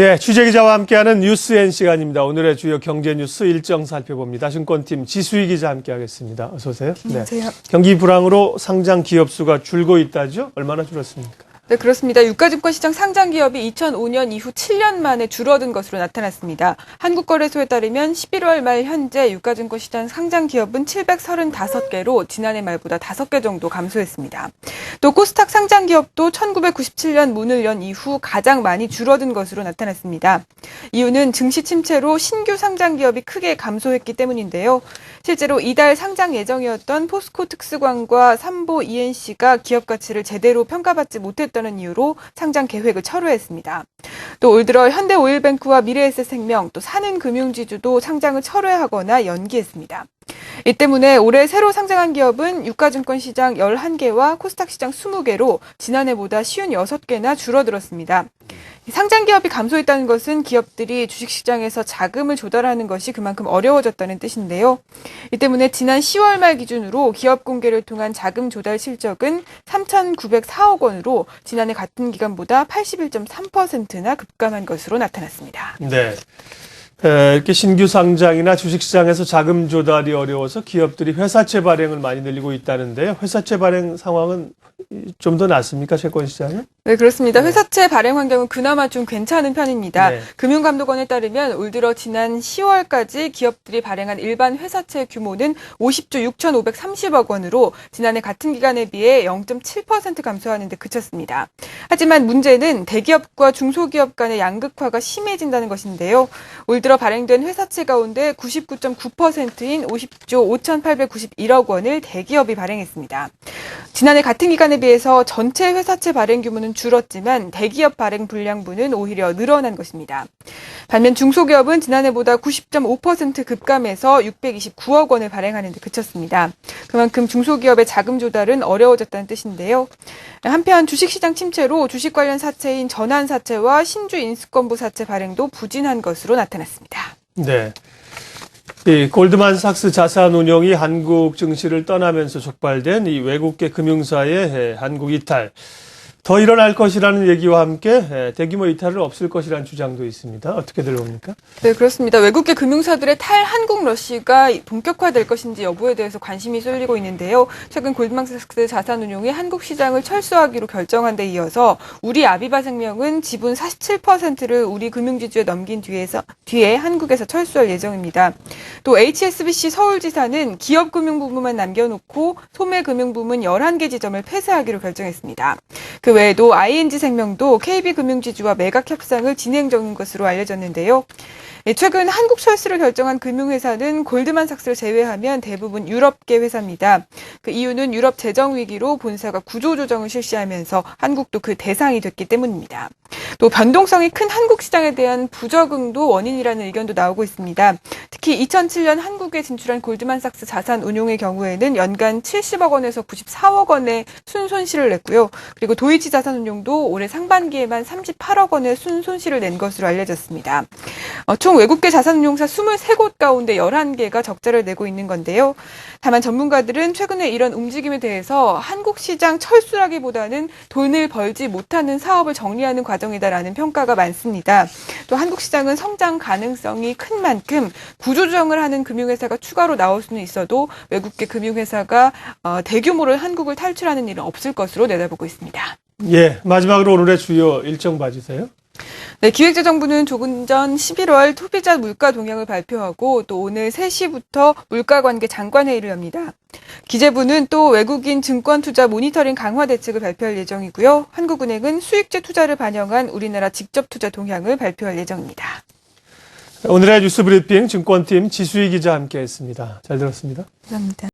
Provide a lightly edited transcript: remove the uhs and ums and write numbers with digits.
네, 취재기자와 함께하는 뉴스N 시간입니다. 오늘의 주요 경제 뉴스 일정 살펴봅니다. 증권팀 지수희 기자 함께하겠습니다. 어서 오세요. 안녕하세요. 네. 경기 불황으로 상장 기업 수가 줄고 있다죠? 얼마나 줄었습니까? 네, 그렇습니다. 유가증권시장 상장기업이 2005년 이후 7년 만에 줄어든 것으로 나타났습니다. 한국거래소에 따르면 11월 말 현재 유가증권시장 상장기업은 735개로 지난해 말보다 5개 정도 감소했습니다. 또 코스닥 상장기업도 1997년 문을 연 이후 가장 많이 줄어든 것으로 나타났습니다. 이유는 증시 침체로 신규 상장기업이 크게 감소했기 때문인데요. 실제로 이달 상장 예정이었던 포스코 특수광과 삼보 ENC가 기업 가치를 제대로 평가받지 못했다는 이유로 상장 계획을 철회했습니다. 또 올 들어 현대오일뱅크와 미래에셋생명, 또 산은금융지주도 상장을 철회하거나 연기했습니다. 이 때문에 올해 새로 상장한 기업은 유가증권시장 11개와 코스닥시장 20개로 지난해보다 56개나 줄어들었습니다. 상장 기업이 감소했다는 것은 기업들이 주식시장에서 자금을 조달하는 것이 그만큼 어려워졌다는 뜻인데요. 이 때문에 지난 10월 말 기준으로 기업 공개를 통한 자금 조달 실적은 3,904억 원으로 지난해 같은 기간보다 81.3%나 급감한 것으로 나타났습니다. 네. 이렇게 신규 상장이나 주식시장에서 자금 조달이 어려워서 기업들이 회사채 발행을 많이 늘리고 있다는데요. 회사채 발행 상황은 좀 더 낫습니까? 채권시장은? 네, 그렇습니다. 회사채 발행 환경은 그나마 좀 괜찮은 편입니다. 네. 금융감독원에 따르면 올 들어 지난 10월까지 기업들이 발행한 일반 회사채 규모는 50조 6,530억 원으로 지난해 같은 기간에 비해 0.7% 감소하는 데 그쳤습니다. 하지만 문제는 대기업과 중소기업 간의 양극화가 심해진다는 것인데요. 올 들어 발행된 회사채 가운데 99.9%인 50조 5,891억 원을 대기업이 발행했습니다. 지난해 같은 기간에 비해서 전체 회사채 발행 규모는 줄었지만 대기업 발행 분량분은 오히려 늘어난 것입니다. 반면 중소기업은 지난해보다 90.5% 급감해서 629억 원을 발행하는 데 그쳤습니다. 그만큼 중소기업의 자금 조달은 어려워졌다는 뜻인데요. 한편 주식시장 침체로 주식 관련 사채인 전환사채와 신주 인수권부 사채 발행도 부진한 것으로 나타났습니다. 네. 이 골드만삭스 자산운용이 한국 증시를 떠나면서 촉발된 이 외국계 금융사의 한국 이탈. 더 일어날 것이라는 얘기와 함께 대규모 이탈은 없을 것이라는 주장도 있습니다. 어떻게 들어옵니까? 네, 그렇습니다. 외국계 금융사들의 탈한국 러시가 본격화될 것인지 여부에 대해서 관심이 쏠리고 있는데요. 최근 골드만삭스 자산운용이 한국 시장을 철수하기로 결정한 데 이어서 우리 아비바생명은 지분 47%를 우리 금융지주에 넘긴 뒤에 한국에서 철수할 예정입니다. 또 HSBC 서울지사는 기업금융부문만 남겨놓고 소매금융부문 11개 지점을 폐쇄하기로 결정했습니다. 그 외에도 ING생명도 KB금융지주와 매각 협상을 진행 중인 것으로 알려졌는데요. 최근 한국 철수를 결정한 금융회사는 골드만삭스를 제외하면 대부분 유럽계 회사입니다. 그 이유는 유럽 재정 위기로 본사가 구조조정을 실시하면서 한국도 그 대상이 됐기 때문입니다. 또 변동성이 큰 한국 시장에 대한 부적응도 원인이라는 의견도 나오고 있습니다. 특히 2007년 한국에 진출한 골드만삭스 자산운용의 경우에는 연간 70억 원에서 94억 원의 순손실을 냈고요. 그리고 도이치 자산운용도 올해 상반기에만 38억 원의 순손실을 낸 것으로 알려졌습니다. 총 외국계 자산운용사 23곳 가운데 11개가 적자를 내고 있는 건데요. 다만 전문가들은 최근에 이런 움직임에 대해서 한국 시장 철수라기보다는 돈을 벌지 못하는 사업을 정리하는 과정이다라는 평가가 많습니다. 또 한국 시장은 성장 가능성이 큰 만큼 구조조정을 하는 금융회사가 추가로 나올 수는 있어도 외국계 금융회사가 대규모로 한국을 탈출하는 일은 없을 것으로 내다보고 있습니다. 예, 마지막으로 오늘의 주요 일정 봐주세요. 네, 기획재정부는 조금 전 11월 소비자 물가 동향을 발표하고 또 오늘 3시부터 물가관계 장관회의를 엽니다. 기재부는 또 외국인 증권 투자 모니터링 강화 대책을 발표할 예정이고요. 한국은행은 수익제 투자를 반영한 우리나라 직접 투자 동향을 발표할 예정입니다. 오늘의 뉴스 브리핑 증권팀 지수희 기자 함께했습니다. 잘 들었습니다. 감사합니다.